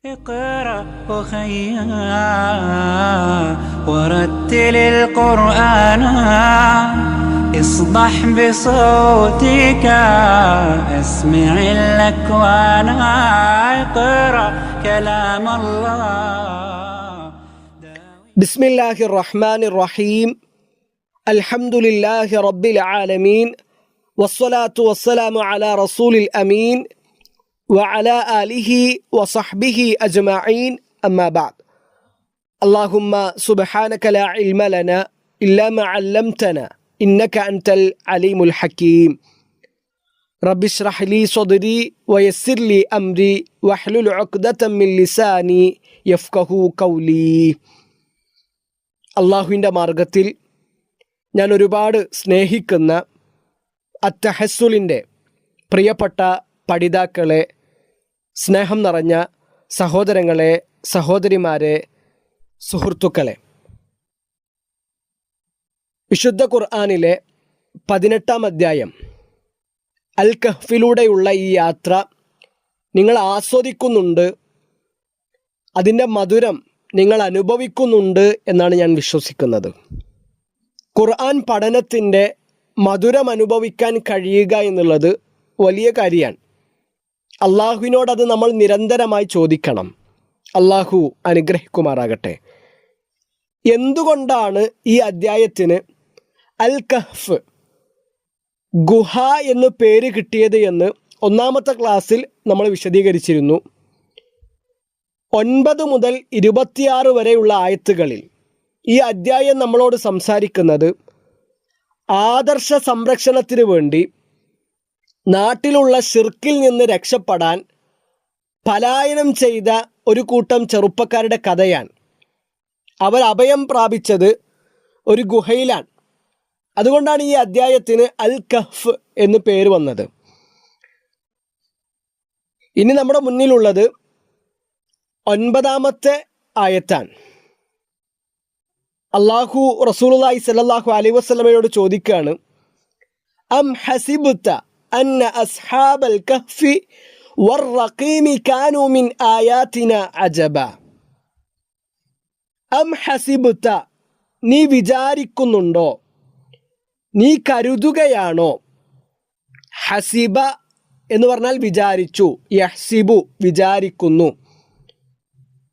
اقرأ أخيا ورتل القرآن اصبح بصوتك اسمع الأكوان اقرأ كلام الله. بسم الله الرحمن الرحيم. الحمد لله رب العالمين والصلاة والسلام على رسول الأمين وعلى آله وصحبه أجمعين أما بعد. اللهم سبحانك لا علم لنا إلا ما علمتنا إنك أنت العليم الحكيم. رب اشرح لي صدري ويسر لي أمري واحلل عقدة من لساني يفقهوا قولي. അള്ളാഹുവിൻ്റെ മാർഗത്തിൽ ഞാൻ ഒരുപാട് സ്നേഹിക്കുന്ന അത്തഹസ്സുലിൻ്റെ പ്രിയപ്പെട്ട പഠിതാക്കളെ, സ്നേഹം നിറഞ്ഞ സഹോദരങ്ങളെ, സഹോദരിമാരെ, സുഹൃത്തുക്കളെ, വിശുദ്ധ ഖുർആനിലെ 18-ാം അധ്യായം അൽ കഹ്ഫിലൂടെയുള്ള ഈ യാത്ര നിങ്ങൾ ആസ്വദിക്കുന്നുണ്ട്, അതിൻ്റെ മധുരം നിങ്ങൾ അനുഭവിക്കുന്നുണ്ട് എന്നാണ് ഞാൻ വിശ്വസിക്കുന്നത്. ഖുർആൻ പഠനത്തിൻ്റെ മധുരം അനുഭവിക്കാൻ കഴിയുക എന്നുള്ളത് വലിയ കാര്യമാണ്. അള്ളാഹുവിനോടത് നമ്മൾ നിരന്തരമായി ചോദിക്കണം. അള്ളാഹു അനുഗ്രഹിക്കുമാറാകട്ടെ. എന്തുകൊണ്ടാണ് ഈ അദ്ധ്യായത്തിന് അൽ കഹ്ഫ്, ഗുഹ എന്ന് പേര് കിട്ടിയത് എന്ന് ഒന്നാമത്തെ ക്ലാസ്സിൽ നമ്മൾ വിശദീകരിച്ചിരുന്നു. 9 മുതൽ 26 വരെയുള്ള ആയത്തുകളിൽ ഈ അദ്ധ്യായം നമ്മളോട് സംസാരിക്കുന്നത് ആദർശ സംരക്ഷണത്തിന് വേണ്ടി നാട്ടിലുള്ള ശിർക്കിൽ നിന്ന് രക്ഷപ്പെടാൻ പലായനം ചെയ്ത ഒരു കൂട്ടം ചെറുപ്പക്കാരുടെ കഥയാണ്. അവർ അഭയം പ്രാപിച്ചത് ഒരു ഗുഹയിലാണ്. അതുകൊണ്ടാണ് ഈ അദ്ധ്യായത്തിന് അൽ കഹ്ഫ് എന്ന് പേര് വന്നത്. ഇനി നമ്മുടെ മുന്നിലുള്ളത് 9-ാമത്തെ ആയത്താണ്. അള്ളാഹു റസൂലുള്ളാഹി സ്വല്ലല്ലാഹു അലൈഹി വസല്ലമയോട് ചോദിക്കുകയാണ്, അം ഹസിബ്ത അന്ന അസ്ഹാബൽ കഹ്ഫി വറഖീമി കാനൂ മിൻ ആയാതിന അജബ. അം ഹസിബ്ത, നീ വിചാരിക്കുന്നുണ്ടോ, നീ കരുതുകയാണോ. ഹസിബ എന്ന് പറഞ്ഞാൽ വിചാരിച്ചു, യഹ്സിബു വിചാരിക്കുന്നു.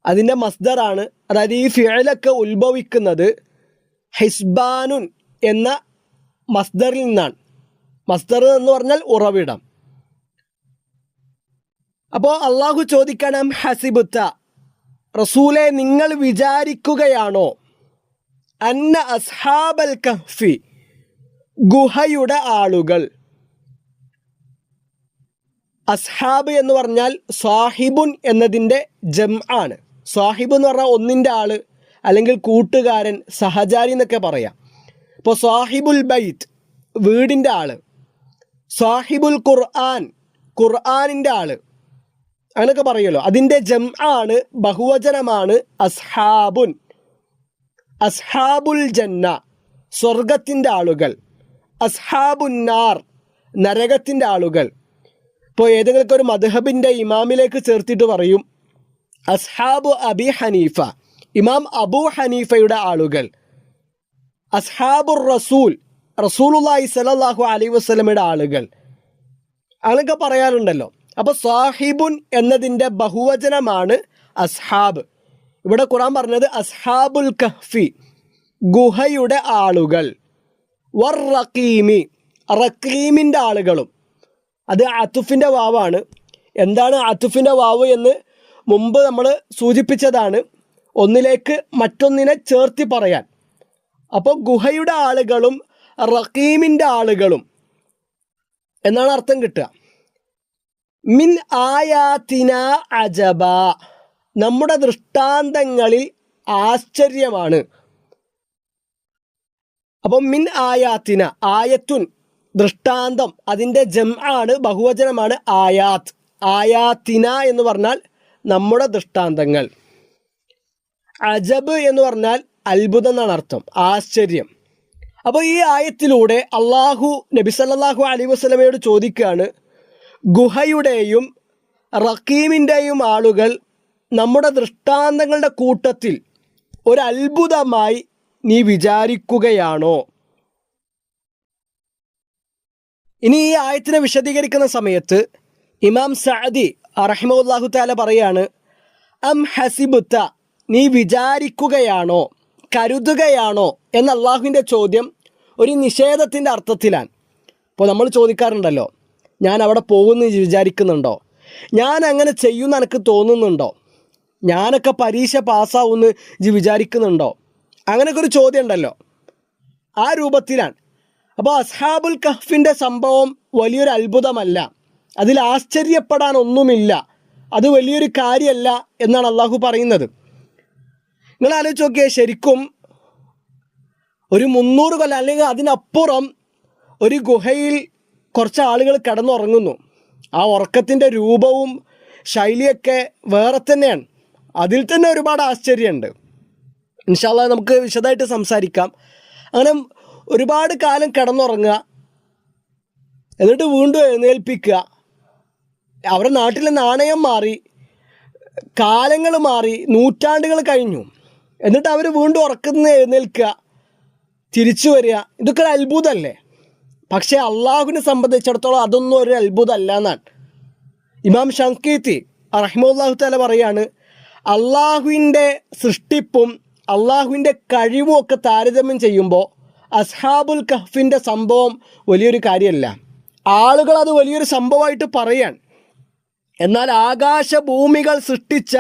അതിൻ്റെ മസ്ദറാണ്. അതായത് ഈ ഫിഅലൊക്കെ ഉത്ഭവിക്കുന്നത് ഹിസ്ബാനുൻ എന്ന മസ്ദറിൽ നിന്നാണ്. മസ്ദർ എന്ന് പറഞ്ഞാൽ ഉറവിടം. അപ്പോൾ അള്ളാഹു ചോദിക്കണം, ഹസിബുത്ത, റസൂലെ നിങ്ങൾ വിചാരിക്കുകയാണോ, അന്ന അസ്ഹാബൽ കഹ്ഫി, ഗുഹയുടെ ആളുകൾ. അസ്ഹാബ് എന്ന് പറഞ്ഞാൽ സാഹിബുൻ എന്നതിൻ്റെ ജംആണ്. സാഹിബ് എന്ന് പറഞ്ഞാൽ ഒന്നിൻ്റെ ആള്, അല്ലെങ്കിൽ കൂട്ടുകാരൻ, സഹചാരി എന്നൊക്കെ പറയാം. ഇപ്പോൾ സാഹിബുൽ ബൈത്ത്, വീടിൻ്റെ ആള്. സാഹിബുൽ ഖുർആൻ, ഖുർആനിൻ്റെ ആള്, അങ്ങനെയൊക്കെ പറയുമല്ലോ. അതിൻ്റെ ജംആണ്, ബഹുവചനമാണ് അസ്ഹാബുൻ. അസ്ഹാബുൽ ജന്ന, സ്വർഗത്തിൻ്റെ ആളുകൾ. അസ്ഹാബുന്നാർ, നരകത്തിൻ്റെ ആളുകൾ. ഇപ്പോൾ ഏതെങ്കിലും ഒരു മദ്ഹബിൻ്റെ ഇമാമിലേക്ക് ചേർത്തിട്ട് പറയും അസ്ഹാബു അബി ഹനീഫ, ഇമാം അബൂ ഹനീഫയുടെ ആളുകൾ. അസ്ഹാബുർ റസൂൽ, റസൂലുള്ളാഹി സ്വല്ലല്ലാഹു അലൈഹി വസല്ലമയുടെ ആളുകൾ, അങ്ങനെയൊക്കെ പറയാറുണ്ടല്ലോ. അപ്പോൾ സാഹിബുൻ എന്നതിൻ്റെ ബഹുവചനമാണ് അസ്ഹാബ്. ഇവിടെ ഖുർആൻ പറഞ്ഞത് അസ്ഹാബുൽ കഹ്ഫി, ഗുഹയുടെ ആളുകൾ. വർ റഖീമി, റഖീമിൻ്റെ ആളുകളും. അത് അത്തുഫിൻ്റെ വാവാണ്. എന്താണ് അത്തുഫിൻ്റെ വാവ് എന്ന് മുമ്പ് നമ്മൾ സൂചിപ്പിച്ചതാണ്, ഒന്നിലേക്ക് മറ്റൊന്നിനെ ചേർത്തി പറയാൻ. അപ്പോൾ ഗുഹയുടെ ആളുകളും റഖീമിൻ്റെ ആളുകളും എന്നാണ് അർത്ഥം കിട്ടുക. മിൻ ആയാതിന അജബ, നമ്മുടെ ദൃഷ്ടാന്തങ്ങളിൽ ആശ്ചര്യമാണ്. അപ്പം മിൻ ആയാതിന, ആയത്തുൻ ദൃഷ്ടാന്തം, അതിൻ്റെ ജംആണ്, ബഹുവചനമാണ് ആയാത്ത്. ആയാത്തിന എന്ന് പറഞ്ഞാൽ നമ്മുടെ ദൃഷ്ടാന്തങ്ങൾ. അജബ് എന്ന് പറഞ്ഞാൽ അത്ഭുതം എന്നാണ് അർത്ഥം, ആശ്ചര്യം. അപ്പോൾ ഈ ആയത്തിലൂടെ അള്ളാഹു നബി സല്ലല്ലാഹു അലൈഹി വസല്ലമയോട് ചോദിക്കുകയാണ്, ഗുഹയുടെയും റഖീമിൻ്റെയും ആളുകൾ നമ്മുടെ ദൃഷ്ടാന്തങ്ങളുടെ കൂട്ടത്തിൽ ഒരു അത്ഭുതമായി നീ വിചാരിക്കുകയാണോ? ഇനി ഈ ആയത്തിനെ വിശദീകരിക്കുന്ന സമയത്ത് ഇമാം സഅദി റഹിമഹുല്ലാഹു തആല പറയാണ്, അം ഹസിബുത്ത, നീ വിചാരിക്കുകയാണോ, കരുതുകയാണോ എന്ന അള്ളാഹുവിൻ്റെ ചോദ്യം ഒരു നിഷേധത്തിൻ്റെ അർത്ഥത്തിലാണ്. അപ്പോൾ നമ്മൾ ചോദിക്കാറുണ്ടല്ലോ, ഞാൻ അവിടെ പോകുമെന്ന് വിചാരിക്കുന്നുണ്ടോ, ഞാൻ അങ്ങനെ ചെയ്യുമെന്ന് എനിക്ക് തോന്നുന്നുണ്ടോ, ഞാനൊക്കെ പരീക്ഷ പാസ്സാവുമെന്ന് വിചാരിക്കുന്നുണ്ടോ, അങ്ങനെയൊക്കെ ഒരു ചോദ്യം ഉണ്ടല്ലോ. ആ രൂപത്തിലാണ്. അപ്പോൾ അസ്ഹാബുൽ കഹ്ഫിൻ്റെ സംഭവം വലിയൊരു അത്ഭുതമല്ല, അതിൽ ആശ്ചര്യപ്പെടാൻ ഒന്നുമില്ല, അത് വലിയൊരു കാര്യമല്ല എന്നാണ് അള്ളാഹു പറയുന്നത്. നിങ്ങൾ ആലോചിച്ച് നോക്കിയേ, ശരിക്കും ഒരു 300 കൊല്ലം അല്ലെങ്കിൽ അതിനപ്പുറം ഒരു ഗുഹയിൽ കുറച്ച് ആളുകൾ കിടന്നുറങ്ങുന്നു. ആ ഉറക്കത്തിൻ്റെ രൂപവും ശൈലിയൊക്കെ വേറെ തന്നെയാണ്. അതിൽ തന്നെ ഒരുപാട് ആശ്ചര്യമുണ്ട്. ഇൻഷാ അല്ലാഹ് നമുക്ക് വിശദമായിട്ട് സംസാരിക്കാം. അങ്ങനെ ഒരുപാട് കാലം കിടന്നുറങ്ങുക, എന്നിട്ട് വീണ്ടും എഴുന്നേൽപ്പിക്കുക. അവരുടെ നാട്ടിലെ നാണയം മാറി, കാലങ്ങൾ മാറി, നൂറ്റാണ്ടുകൾ കഴിഞ്ഞു, എന്നിട്ട് അവർ വീണ്ടും ഉറക്കുന്ന എഴുന്നേൽക്കുക, തിരിച്ചു വരിക. ഇതൊക്കെ ഒരു അത്ഭുതമല്ലേ? പക്ഷേ അള്ളാഹുവിനെ സംബന്ധിച്ചിടത്തോളം അതൊന്നും ഒരു അത്ഭുതമല്ല എന്നാണ് ഇമാം ഷങ്കീത്തി റഹിമഹുല്ലാഹു തആല പറയാണ്, അള്ളാഹുവിൻ്റെ സൃഷ്ടിപ്പും അള്ളാഹുവിൻ്റെ കഴിവും ഒക്കെ താരതമ്യം ചെയ്യുമ്പോൾ അസ്ഹാബുൽ കഹ്ഫിൻ്റെ സംഭവം വലിയൊരു കാര്യമല്ല. ആളുകൾ അത് വലിയൊരു സംഭവമായിട്ട് പറയാൻ, എന്നാൽ ആകാശഭൂമികൾ സൃഷ്ടിച്ച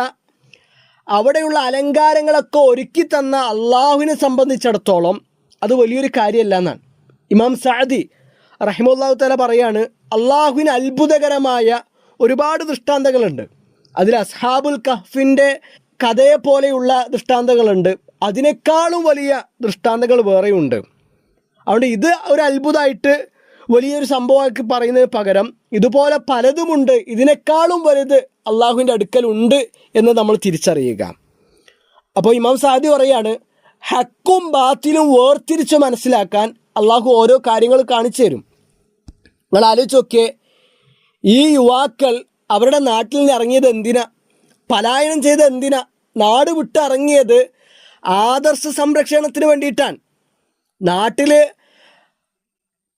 അവിടെയുള്ള അലങ്കാരങ്ങളൊക്കെ ഒരുക്കി തന്ന അള്ളാഹുവിനെ സംബന്ധിച്ചിടത്തോളം അത് വലിയൊരു കാര്യമല്ല എന്നാണ് ഇമാം സഅദി റഹിമഹുല്ലാഹു തആല പറയാണ്, അള്ളാഹുവിന് അത്ഭുതകരമായ ഒരുപാട് ദൃഷ്ടാന്തങ്ങളുണ്ട്. അതിൽ അസ്ഹാബുൽ കഹ്ഫിൻ്റെ കഥയെപ്പോലെയുള്ള ദൃഷ്ടാന്തങ്ങളുണ്ട്, അതിനേക്കാളും വലിയ ദൃഷ്ടാന്തങ്ങൾ വേറെയുണ്ട്. അതുകൊണ്ട് ഇത് ഒരു അത്ഭുതമായിട്ട് വലിയൊരു സംഭവമാക്കി പറയുന്നതിന് പകരം ഇതുപോലെ പലതുമുണ്ട്, ഇതിനേക്കാളും വലുത് അള്ളാഹുവിൻ്റെ അടുക്കലുണ്ട് എന്ന് നമ്മൾ തിരിച്ചറിയുക. അപ്പോൾ ഇമാം സഅദി പറയാണ്, ഹക്കും ബാത്തിലും വേർതിരിച്ച് മനസ്സിലാക്കാൻ അള്ളാഹു ഓരോ കാര്യങ്ങൾ കാണിച്ചു തരും. നിങ്ങൾ ആലോചിച്ച് നോക്കിയേ, ഈ യുവാക്കൾ അവരുടെ നാട്ടിൽ നിന്ന് ഇറങ്ങിയത് എന്തിനാ? പലായനം ചെയ്ത് എന്തിനാ? നാട് വിട്ടിറങ്ങിയത് ആദർശ സംരക്ഷണത്തിന് വേണ്ടിയിട്ടാണ്. നാട്ടിൽ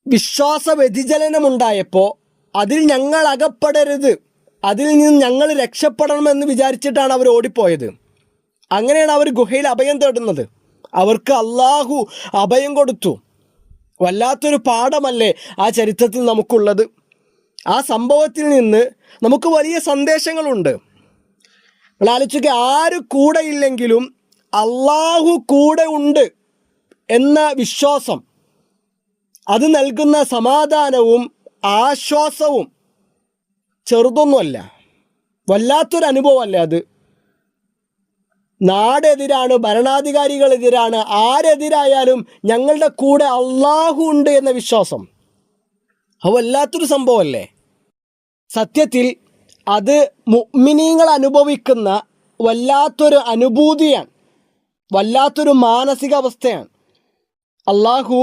വിശ്വാസ വ്യതിചലനമുണ്ടായപ്പോൾ അതിൽ ഞങ്ങൾ അകപ്പെടരുത്, അതിൽ നിന്ന് ഞങ്ങൾ രക്ഷപ്പെടണമെന്ന് വിചാരിച്ചിട്ടാണ് അവർ ഓടിപ്പോയത്. അങ്ങനെയാണ് അവർ ഗുഹയിൽ അഭയം തേടുന്നത്. അവർക്ക് അള്ളാഹു അഭയം കൊടുത്തു. വല്ലാത്തൊരു പാഠമല്ലേ ആ ചരിത്രത്തിൽ നമുക്കുള്ളത്. ആ സംഭവത്തിൽ നിന്ന് നമുക്ക് വലിയ സന്ദേശങ്ങളുണ്ട്. നിങ്ങൾ ആലോചിക്കുക, ആര് കൂടെ ഇല്ലെങ്കിലും അള്ളാഹു കൂടെ ഉണ്ട് എന്ന വിശ്വാസം, അത് നൽകുന്ന സമാധാനവും ആശ്വാസവും ചെറുതൊന്നുമല്ല, വല്ലാത്തൊരു അനുഭവമല്ലേ അത്. നാടെതിരാണ്, ഭരണാധികാരികളെതിരാണ്, ആരെതിരായാലും ഞങ്ങളുടെ കൂടെ അള്ളാഹു ഉണ്ട് എന്ന വിശ്വാസം, അത് വല്ലാത്തൊരു സംഭവമല്ലേ. സത്യത്തിൽ അത് മുഅ്മിനീങ്ങൾ അനുഭവിക്കുന്ന വല്ലാത്തൊരു അനുഭൂതിയാണ്, വല്ലാത്തൊരു മാനസികാവസ്ഥയാണ്. അള്ളാഹു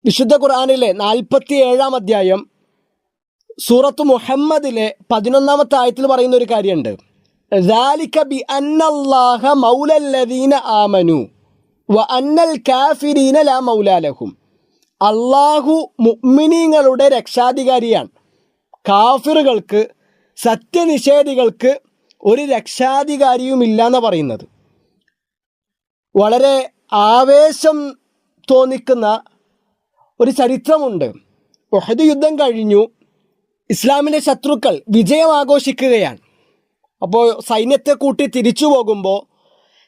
വിശുദ്ധ ഖുർആനിലെ 47-ാം അധ്യായം സൂറത്ത് മുഹമ്മദിലെ 11-ാമത്തെ ആയത്തിൽ പറയുന്ന ഒരു കാര്യമുണ്ട്. ذَلِكَ بِأَنَّ اللَّهَ مَوْلَى الَّذِينَ آمَنُوا وَأَنَّ الْكَافِرِينَ لَا مَوْلَى لَهُمْ. അള്ളാഹു മുഅ്മിനീങ്ങളുടെ രക്ഷാധികാരിയാണ്. കാഫിറുകൾക്ക്, സത്യനിഷേധികൾക്ക് ഒരു രക്ഷാധികാരിയുമില്ല എന്ന് പറയുന്നത്. വളരെ ആവേശം തോന്നിക്കുന്ന ഒരു ചരിത്രമുണ്ട്. ഉഹദ് യുദ്ധം കഴിഞ്ഞു, ഇസ്ലാമിൻ്റെ ശത്രുക്കൾ വിജയം ആഘോഷിക്കുകയാണ്. അപ്പോൾ സൈന്യത്തെ കൂട്ടി തിരിച്ചു പോകുമ്പോൾ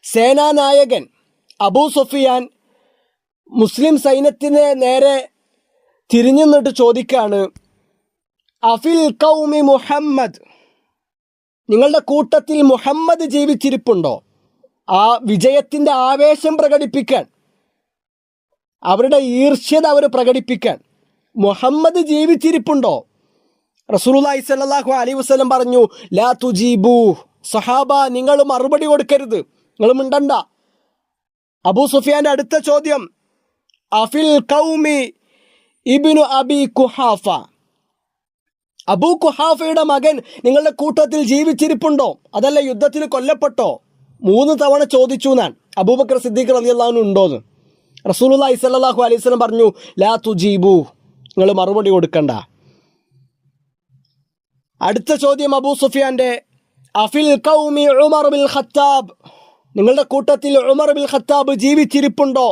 സേനാനായകൻ അബൂ സുഫിയാൻ മുസ്ലിം സൈന്യത്തിന് നേരെ തിരിഞ്ഞു നിന്നിട്ട് ചോദിക്കുകയാണ്, അഫിൽ ഖൗമി മുഹമ്മദ്, നിങ്ങളുടെ കൂട്ടത്തിൽ മുഹമ്മദ് ജീവിച്ചിരിപ്പുണ്ടോ? ആ വിജയത്തിൻ്റെ ആവേശം പ്രകടിപ്പിക്കാൻ, അവരുടെ ഈർഷ്യത അവർ പ്രകടിപ്പിക്കാൻ മുഹമ്മദ് ജീവിച്ചിരിപ്പുണ്ടോ? റസൂലുള്ളാഹി സ്വല്ലല്ലാഹു അലൈഹി വസല്ലം പറഞ്ഞു, ലാ തുജീബു, സഹാബ നിങ്ങൾ മറുപടി കൊടുക്കരുത്, നിങ്ങൾ മിണ്ടണ്ട. അബൂ സുഫിയാന്റെ അടുത്ത ചോദ്യം, അഫിൽ ഖൗമി ഇബ്നു അബി ഖുഹാഫ, അബൂ ഖുഹാഫയുടെ മകൻ നിങ്ങളുടെ കൂട്ടത്തിൽ ജീവിച്ചിരിപ്പുണ്ടോ, അതല്ല യുദ്ധത്തിൽ കൊല്ലപ്പെട്ടോ? 3 തവണ ചോദിച്ചു എന്നാണ്. അബൂബക്കർ സിദ്ദീഖ് റളിയല്ലാഹു അൻഹു ഉണ്ടോന്ന്. റസൂലുള്ളാഹി സ്വല്ലല്ലാഹു അലൈഹി വസല്ലം പറഞ്ഞു, ലാ തുജീബു, നിങ്ങൾ മറുപടി കൊടുക്കണ്ട. അടുത്ത ചോദ്യം Abu സുഫിയാന്റെ, അഫിൽ Qaumi Umar bin Khattab, നിങ്ങളുടെ കൂട്ടത്തിൽ ഉമർ ബിൻ ഖത്താബ് ജീവിച്ചിരിപ്പുണ്ടോ?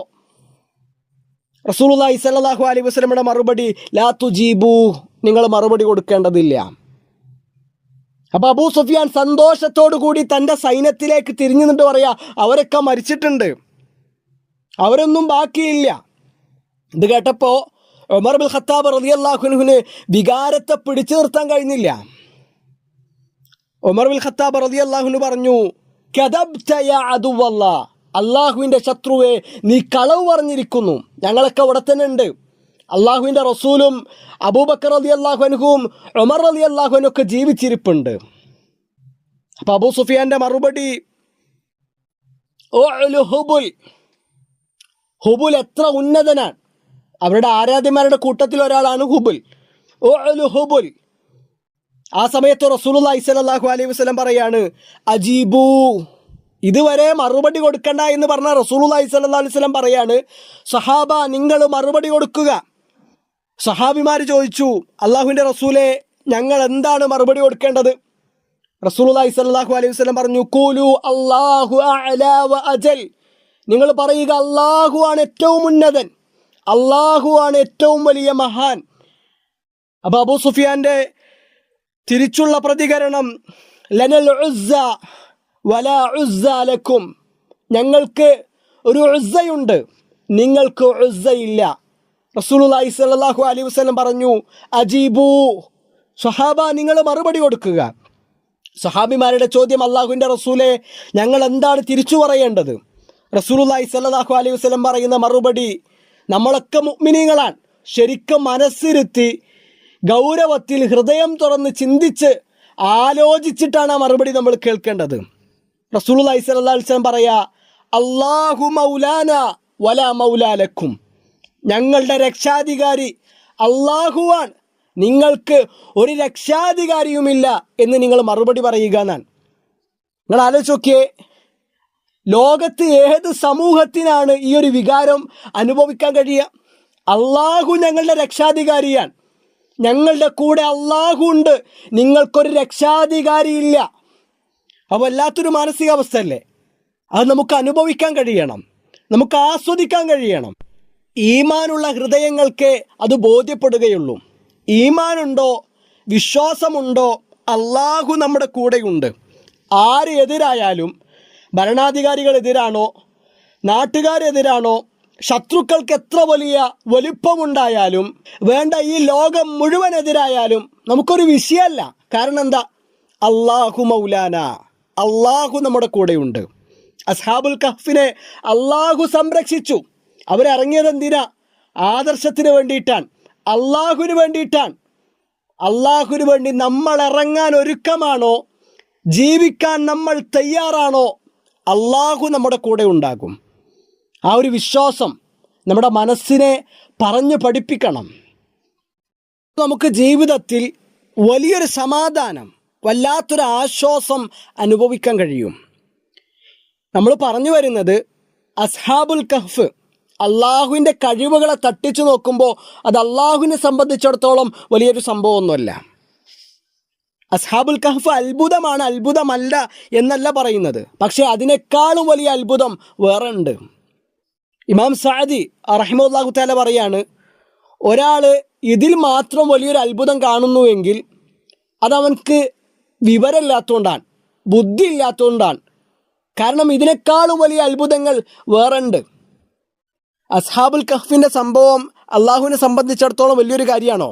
റസൂലുള്ളാഹി സ്വല്ലല്ലാഹു അലൈഹി വസല്ലമയുടെ മറുപടി, ലാ തുജീബു, നിങ്ങൾ മറുപടി കൊടുക്കേണ്ടതില്ല. അപ്പൊ അബൂ സുഫിയാൻ സന്തോഷത്തോടു കൂടി തൻ്റെ സൈന്യത്തിലേക്ക് തിരിഞ്ഞു നിന്നിട്ട് പറയാ, അവരൊക്കെ മരിച്ചിട്ടുണ്ട്, അവരൊന്നും ബാക്കിയില്ല. ഇത് കേട്ടപ്പോ ഉമർ ബിൻ ഖത്താബ് റളിയല്ലാഹു അൻഹുവിന് വികാരത്തെ പിടിച്ചു നിർത്താൻ കഴിഞ്ഞില്ല. ഉമർ ബിൻ ഖത്താബ് റളിയല്ലാഹു അൻഹു പറഞ്ഞു, കദബ്ത യാ അദുവല്ലാഹ്, അള്ളാഹുവിൻ്റെ ശത്രുവെ, നീ കളവ് പറഞ്ഞിരിക്കുന്നു. ഞങ്ങളൊക്കെ അവിടെ തന്നെ ഉണ്ട്. അള്ളാഹുവിൻ്റെ റസൂലും അബൂബക്കർ റളിയല്ലാഹു അൻഹുവും ഉമർ റളിയല്ലാഹു അൻഹു ഒക്കെ ജീവിച്ചിരിപ്പുണ്ട്. അപ്പൊ അബൂ സുഫിയാന്റെ മറുപടി, ഹുബുൽ, ഹുബുൽ എത്ര ഉന്നതനാണ്. അവരുടെ ആരാധ്യന്മാരുടെ കൂട്ടത്തിൽ ഒരാളാണ് ഹുബുൽ. ഹുബുൽ. ആ സമയത്ത് റസൂലുള്ളാഹി സ്വല്ലല്ലാഹു അലൈഹി വസല്ലം പറയാണ്, അജീബു, ഇതുവരെ മറുപടി കൊടുക്കണ്ട എന്ന് പറഞ്ഞ റസൂലുള്ളാഹി സ്വല്ലല്ലാഹു അലൈഹി വസല്ലം പറയാണ്, സഹാബ, നിങ്ങൾ മറുപടി കൊടുക്കുക. സഹാബിമാർ ചോദിച്ചു, അള്ളാഹുവിൻ്റെ റസൂലെ, ഞങ്ങൾ എന്താണ് മറുപടി കൊടുക്കേണ്ടത്? റസൂലുള്ളാഹി സ്വല്ലല്ലാഹു അലൈഹി വസല്ലം പറഞ്ഞു, ഖൂലു അല്ലാഹു അഅ്ലാ വ അജൽ, നിങ്ങൾ പറയുക, അള്ളാഹു ആണ് ഏറ്റവും ഉന്നതൻ, അള്ളാഹു ആണ് ഏറ്റവും വലിയ മഹാൻ. അപ്പൊ അബൂ സുഫിയാന്റെ തിരിച്ചുള്ള പ്രതികരണം, ലനൽ ഉസ്സ വലാ ഉസ്സ ലക്കും, ഞങ്ങൾക്ക് ഒരു ഉസ്സയുണ്ട്, നിങ്ങൾക്ക് ഉസ്സയില്ല. റസൂലുള്ളാഹി സ്വല്ലല്ലാഹു അലൈഹി വസല്ലം പറഞ്ഞു, അജീബു, സ്വഹാബ, നിങ്ങൾ മറുപടി കൊടുക്കുക. സ്വഹാബിമാരുടെ ചോദ്യം, അള്ളാഹുവിൻ്റെ റസൂലെ, ഞങ്ങൾ എന്താണ് തിരിച്ചു പറയേണ്ടത്? റസൂലുള്ളാഹി സ്വല്ലല്ലാഹു അലൈഹി വസല്ലം പറയുന്ന മറുപടി, നമ്മളൊക്കെ മുഅ്മിനീങ്ങളാണ്, ശരിക്കും മനസ്സിരുത്തി ഗൗരവത്തിൽ ഹൃദയം തുറന്ന് ചിന്തിച്ച് ആലോചിച്ചിട്ടാണ് ആ മറുപടി നമ്മൾ കേൾക്കേണ്ടത്. റസൂലുള്ളാഹി സ്വല്ലല്ലാഹു അലൈഹി വസല്ലം പറയാ, അല്ലാഹു മൗലാന വലാ മൗലാ ലക്കും, ഞങ്ങളുടെ രക്ഷാധികാരി അള്ളാഹുവാണ്, നിങ്ങൾക്ക് ഒരു രക്ഷാധികാരിയുമില്ല എന്ന് നിങ്ങൾ മറുപടി പറയുക എന്നാണ്. നിങ്ങൾ ആലോചിച്ച് നോക്കിയേ, ലോകത്ത് ഏത് സമൂഹത്തിനാണ് ഈ ഒരു വികാരം അനുഭവിക്കാൻ കഴിയുക? അള്ളാഹു ഞങ്ങളുടെ രക്ഷാധികാരിയാണ്, ഞങ്ങളുടെ കൂടെ അള്ളാഹു ഉണ്ട്, നിങ്ങൾക്കൊരു രക്ഷാധികാരിയില്ല. അപ്പോൾ വല്ലാത്തൊരു മാനസികാവസ്ഥ അല്ലേ? അത് നമുക്ക് അനുഭവിക്കാൻ കഴിയണം, നമുക്ക് ആസ്വദിക്കാൻ കഴിയണം. ഈമാനുള്ള ഹൃദയങ്ങൾക്ക് അത് ബോധ്യപ്പെടുകയുള്ളൂ. ഈമാനുണ്ടോ, വിശ്വാസമുണ്ടോ, അള്ളാഹു നമ്മുടെ കൂടെയുണ്ട്. ആര് എതിരായാലും, ഭരണാധികാരികൾ എതിരാണോ, നാട്ടുകാരെതിരാണോ, ശത്രുക്കൾക്ക് എത്ര വലിയ വലിപ്പമുണ്ടായാലും വേണ്ട, ഈ ലോകം മുഴുവൻ എതിരായാലും നമുക്കൊരു വിഷയമല്ല. കാരണം എന്താ? അള്ളാഹു മൗലാന, അള്ളാഹു നമ്മുടെ കൂടെയുണ്ട്. അസ്ഹാബുൽ കഹ്ഫിനെ അള്ളാഹു സംരക്ഷിച്ചു. അവരിറങ്ങിയത് എന്തിനാ? ആദർശത്തിന് വേണ്ടിയിട്ടാണ്, അള്ളാഹുവിന് വേണ്ടിയിട്ടാണ്. അള്ളാഹുവിന് വേണ്ടി നമ്മൾ ഇറങ്ങാൻ ഒരുക്കമാണോ, ജീവിക്കാൻ നമ്മൾ തയ്യാറാണോ, അള്ളാഹു നമ്മുടെ കൂടെ ഉണ്ടാകും. ആ ഒരു വിശ്വാസം നമ്മുടെ മനസ്സിനെ പറഞ്ഞു പഠിപ്പിക്കണം. നമുക്ക് ജീവിതത്തിൽ വലിയൊരു സമാധാനം, വല്ലാത്തൊരു ആശ്വാസം അനുഭവിക്കാൻ കഴിയും. നമ്മൾ പറഞ്ഞു വരുന്നത്, അസ്ഹാബുൽ കഹ്ഫ് അള്ളാഹുവിൻ്റെ കഴിവുകളെ തട്ടിച്ചു നോക്കുമ്പോൾ അത് അള്ളാഹുവിനെ സംബന്ധിച്ചിടത്തോളം വലിയൊരു സംഭവമൊന്നുമല്ല. അസ്ഹാബുൽ കഹ്ഫ് അത്ഭുതമാണ്, അത്ഭുതമല്ല എന്നല്ല പറയുന്നത്. പക്ഷേ അതിനേക്കാളും വലിയ അത്ഭുതം വേറെ ഉണ്ട്. ഇമാം സഅദി റഹിമഹുല്ലാഹു തആല പറയാണ്, ഒരാൾ ഇതിൽ മാത്രം വലിയൊരു അത്ഭുതം കാണുന്നുവെങ്കിൽ അതവൻക്ക് വിവരമില്ലാത്തതുകൊണ്ടാണ്, ബുദ്ധി ഇല്ലാത്തതുകൊണ്ടാണ്. കാരണം ഇതിനേക്കാളും വലിയ അത്ഭുതങ്ങൾ വേറെ ഉണ്ട്. അസ്ഹാബുൽ കഹ്ഫിൻ്റെ സംഭവം അള്ളാഹുവിനെ സംബന്ധിച്ചിടത്തോളം വലിയൊരു കാര്യമാണോ?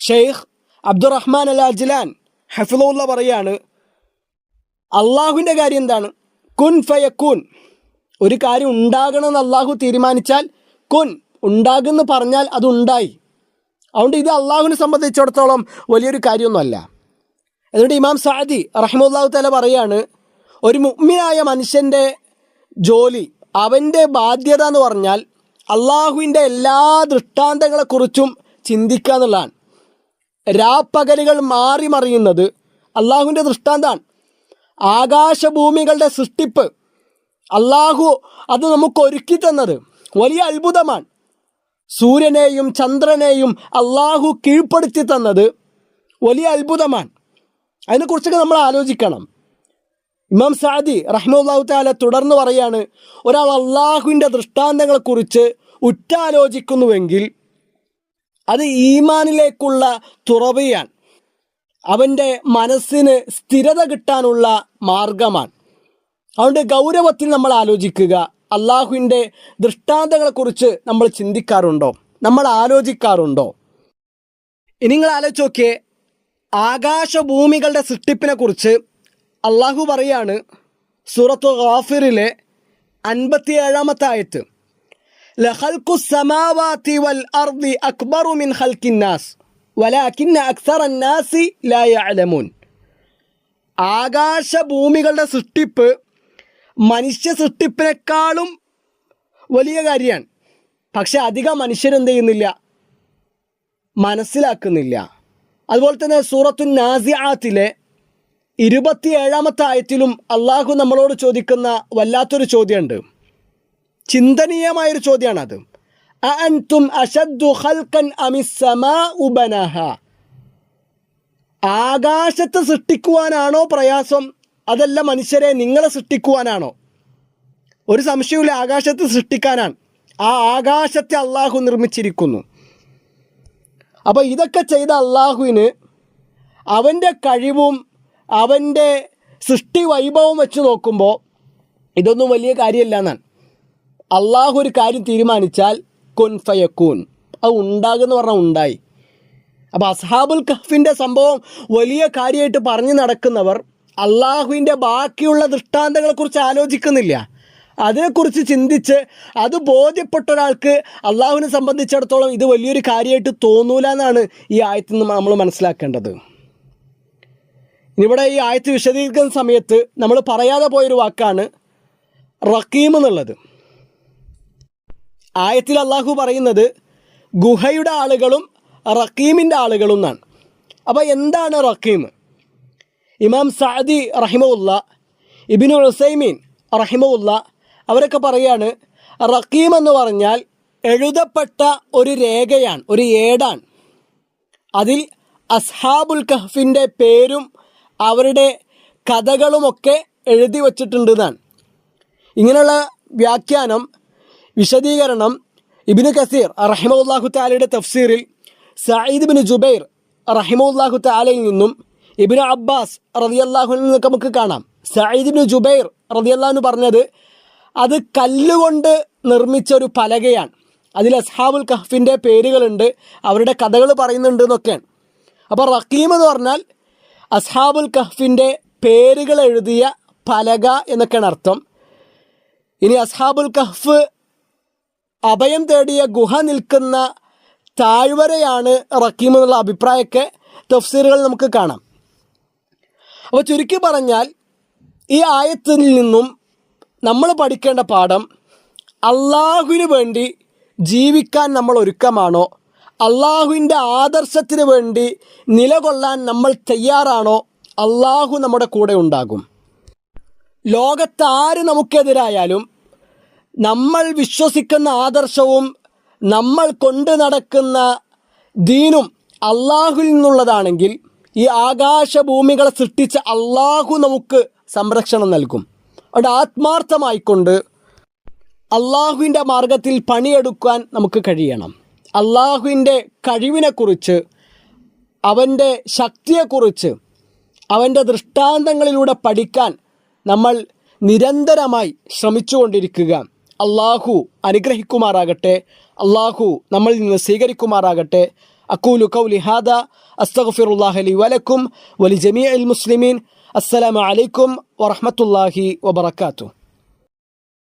ഷെയ്ഖ് അബ്ദുറഹ്മാൻ അൽ അജ്ലാൻ ഹഫിളുല്ലാഹ് പറയാണ്, അള്ളാഹുവിൻ്റെ കാര്യം എന്താണ്? കുൻ ഫയക്കൂൻ. ഒരു കാര്യം ഉണ്ടാകണമെന്ന് അള്ളാഹു തീരുമാനിച്ചാൽ കുൻ, ഉണ്ടാകുമെന്ന് പറഞ്ഞാൽ അത് ഉണ്ടായി. അതുകൊണ്ട് ഇത് അള്ളാഹുവിനെ സംബന്ധിച്ചിടത്തോളം വലിയൊരു കാര്യമൊന്നുമല്ല. അതുകൊണ്ട് ഇമാം സഅദി റഹിമഹുല്ലാഹു തആല പറയാണ്, ഒരു മുഅ്മിനായ മനുഷ്യൻ്റെ ജോലി, അവൻ്റെ ബാധ്യത എന്ന് പറഞ്ഞാൽ അള്ളാഹുവിൻ്റെ എല്ലാ ദൃഷ്ടാന്തങ്ങളെക്കുറിച്ചും ചിന്തിക്കുക എന്നുള്ളതാണ്. രാപ്പകലുകൾ മാറി മറിയുന്നത് അള്ളാഹുവിൻ്റെ ദൃഷ്ടാന്താണ്. ആകാശഭൂമികളുടെ സൃഷ്ടിപ്പ് അള്ളാഹു അത് നമുക്ക് ഒരുക്കി തന്നത് വലിയ അത്ഭുതമാണ്. സൂര്യനെയും ചന്ദ്രനെയും അള്ളാഹു കീഴ്പ്പെടുത്തി തന്നത് വലിയ അത്ഭുതമാണ്. അതിനെക്കുറിച്ചൊക്കെ നമ്മൾ ആലോചിക്കണം. ഇമാം സഅദി റഹ്മത്തുള്ളാഹി തആല തുടർന്ന് പറയാണ്, ഒരാൾ അള്ളാഹുവിൻ്റെ ദൃഷ്ടാന്തങ്ങളെക്കുറിച്ച് ഉറ്റാലോചിക്കുന്നുവെങ്കിൽ അത് ഈമാനിലേക്കുള്ള തുറവിയാണ്, അവൻ്റെ മനസ്സിന് സ്ഥിരത കിട്ടാനുള്ള മാർഗമാണ്. അതുകൊണ്ട് ഗൗരവത്തിൽ നമ്മൾ ആലോചിക്കുക. അള്ളാഹുവിൻ്റെ ദൃഷ്ടാന്തങ്ങളെക്കുറിച്ച് നമ്മൾ ചിന്തിക്കാറുണ്ടോ? നമ്മൾ ആലോചിക്കാറുണ്ടോ? ഇനി നിങ്ങൾ ആലോചിച്ച് നോക്കിയേ, ആകാശഭൂമികളുടെ സൃഷ്ടിപ്പിനെ കുറിച്ച് അള്ളാഹു പറയാണ് സൂറത്തു ഗാഫിറിലെ 57-ാമത്തെ ആയത്ത്, ലഖൽഖു സ്സമാവാതി വൽ അർദി അക്ബറു മിൻ ഖൽഖിന്നാസ് വലാകിന്ന അക്സറന്നാസി ലാ യഅലമൂൻ. ആകാശഭൂമികളുടെ സൃഷ്ടിപ്പ് മനുഷ്യ സൃഷ്ടിപ്പിനേക്കാളും വലിയ കാര്യമാണ്. പക്ഷെ അധികം മനുഷ്യരെന്ത് ചെയ്യുന്നില്ല, മനസ്സിലാക്കുന്നില്ല. അതുപോലെ തന്നെ സൂറത്തു നാസിആത്തിലെ 27-ാമത്തെ ആയത്തിലും അള്ളാഹു നമ്മളോട് ചോദിക്കുന്ന വല്ലാത്തൊരു ചോദ്യമുണ്ട്, ചിന്തനീയമായൊരു ചോദ്യമാണത്. അഅൻതും അശദ്ദു ഖൽഖൻ അമിസ് സമാഉ ബനാഹാ. ആകാശത്തെ സൃഷ്ടിക്കുവാനാണോ പ്രയാസം, അതല്ല മനുഷ്യരെ നിങ്ങളെ സൃഷ്ടിക്കുവാനാണോ? ഒരു സംശയമില്ല, ആകാശത്തെ സൃഷ്ടിക്കാനാണ്. ആ ആകാശത്തെ അള്ളാഹു നിർമ്മിച്ചിരിക്കുന്നു. അപ്പോൾ ഇതൊക്കെ ചെയ്ത അള്ളാഹുവിന് അവൻ്റെ കഴിവും അവൻ്റെ സൃഷ്ടി വൈഭവം വെച്ച് നോക്കുമ്പോൾ ഇതൊന്നും വലിയ കാര്യമല്ല എന്നാണ്. അള്ളാഹു ഒരു കാര്യം തീരുമാനിച്ചാൽ കുൻ ഫയക്കൂൻ, അത് ഉണ്ടാകുമെന്ന് പറഞ്ഞാൽ ഉണ്ടായി. അപ്പോൾ അസ്ഹാബുൽ കഹ്ഫിൻ്റെ സംഭവം വലിയ കാര്യമായിട്ട് പറഞ്ഞു നടക്കുന്നവർ അള്ളാഹുവിൻ്റെ ബാക്കിയുള്ള ദൃഷ്ടാന്തങ്ങളെക്കുറിച്ച് ആലോചിക്കുന്നില്ല. അതിനെക്കുറിച്ച് ചിന്തിച്ച് അത് ബോധ്യപ്പെട്ട ഒരാൾക്ക് അള്ളാഹുവിനെ സംബന്ധിച്ചിടത്തോളം ഇത് വലിയൊരു കാര്യമായിട്ട് തോന്നൂല എന്നാണ് ഈ ആയത്തിൽ നിന്ന് നമ്മൾ മനസ്സിലാക്കേണ്ടത്. ഇവിടെ ഈ ആയത്ത് വിശദീകരിക്കുന്ന സമയത്ത് നമ്മൾ പറയാതെ പോയൊരു വാക്കാണ് റഖീം എന്നുള്ളത്. ആയത്തിൽ അള്ളാഹു പറയുന്നത് ഗുഹയുടെ ആളുകളും റഖീമിൻ്റെ ആളുകളും എന്നാണ്. അപ്പോൾ എന്താണ് റഖീം? ഇമാം സഅദി റഹിമഹുല്ല, ഇബ്നു ഉസൈമീൻ റഹിമഹുല്ല അവരൊക്കെ പറയാണ്, റഖീം എന്ന് പറഞ്ഞാൽ എഴുതപ്പെട്ട ഒരു രേഖയാണ്, ഒരു ഏടാണ്. അതിൽ അസ്ഹാബുൽ കഹ്ഫിൻ്റെ പേരും അവരുടെ കഥകളുമൊക്കെ എഴുതി വച്ചിട്ടുണ്ട് എന്നാണ്. ഇങ്ങനെയുള്ള വ്യാഖ്യാനം, വിശദീകരണം ഇബ്നു കസീർ റഹിമഹുല്ലാഹു തആലയുടെ തഫ്സീറിൽ സഈദ് ഇബ്നു ജുബൈർ റഹിമഹുല്ലാഹു തആലയിൽ നിന്നും ഇബ്നു അബ്ബാസ് റളിയല്ലാഹു അൻഹു എന്നൊക്കെ നമുക്ക് കാണാം. സഈദ് ഇബ്നു ജുബൈർ റളിയല്ലാഹു അൻഹു പറഞ്ഞത് അത് കല്ലുകൊണ്ട് നിർമ്മിച്ച ഒരു പലകയാണ്, അതിൽ അസ്ഹാബുൽ കഹ്ഫിൻ്റെ പേരുകളുണ്ട്, അവരുടെ കഥകൾ പറയുന്നുണ്ട് എന്നൊക്കെയാണ്. അപ്പോൾ റഖീം എന്ന് പറഞ്ഞാൽ അസ്ഹാബുൽ കഹ്ഫിൻ്റെ പേരുകൾ എഴുതിയ പലക എന്നൊക്കെയാണ് അർത്ഥം. ഇനി അസ്ഹാബുൽ കഹ്ഫ് അഭയം തേടിയ ഗുഹ നിൽക്കുന്ന താഴ്വരയാണ് റഖീം എന്നുള്ള അഭിപ്രായമൊക്കെ തഫ്സീറുകൾ നമുക്ക് കാണാം. അപ്പോൾ ചുരുക്കി പറഞ്ഞാൽ ഈ ആയത്തിൽ നിന്നും നമ്മൾ പഠിക്കേണ്ട പാഠം, അള്ളാഹുവിന് വേണ്ടി ജീവിക്കാൻ നമ്മൾ ഒരുക്കമാണോ, അള്ളാഹുവിൻ്റെ ആദർശത്തിന് വേണ്ടി നിലകൊള്ളാൻ നമ്മൾ തയ്യാറാണോ, അള്ളാഹു നമ്മുടെ കൂടെ ഉണ്ടാകും. ലോകത്താര് നമുക്കെതിരായാലും നമ്മൾ വിശ്വസിക്കുന്ന ആദർശവും നമ്മൾ കൊണ്ട് നടക്കുന്ന ദീനും അള്ളാഹുവിൽ നിന്നുള്ളതാണെങ്കിൽ ഈ ആകാശഭൂമികളെ സൃഷ്ടിച്ച അള്ളാഹു നമുക്ക് സംരക്ഷണം നൽകും. അവിടെ ആത്മാർത്ഥമായിക്കൊണ്ട് അള്ളാഹുവിൻ്റെ മാർഗത്തിൽ പണിയെടുക്കാൻ നമുക്ക് കഴിയണം. അള്ളാഹുവിൻ്റെ കഴിവിനെക്കുറിച്ച്, അവൻ്റെ ശക്തിയെക്കുറിച്ച്, അവൻ്റെ ദൃഷ്ടാന്തങ്ങളിലൂടെ പഠിക്കാൻ നമ്മൾ നിരന്തരമായി ശ്രമിച്ചുകൊണ്ടിരിക്കുക. അള്ളാഹു അനുഗ്രഹിക്കുമാറാകട്ടെ. അള്ളാഹു നമ്മളിൽ നിന്ന് സ്വീകരിക്കുമാറാകട്ടെ. അഖൂലു ഖൗലി ഹാദാ അസ്തഗ്ഫിറുല്ലാഹ ലി വലക്കും വലിജമീഇൽ മുസ്ലിമീൻ. അസ്സലാമു അലൈക്കും വറഹ്മത്തുള്ളാഹി വബറകാതുഹു.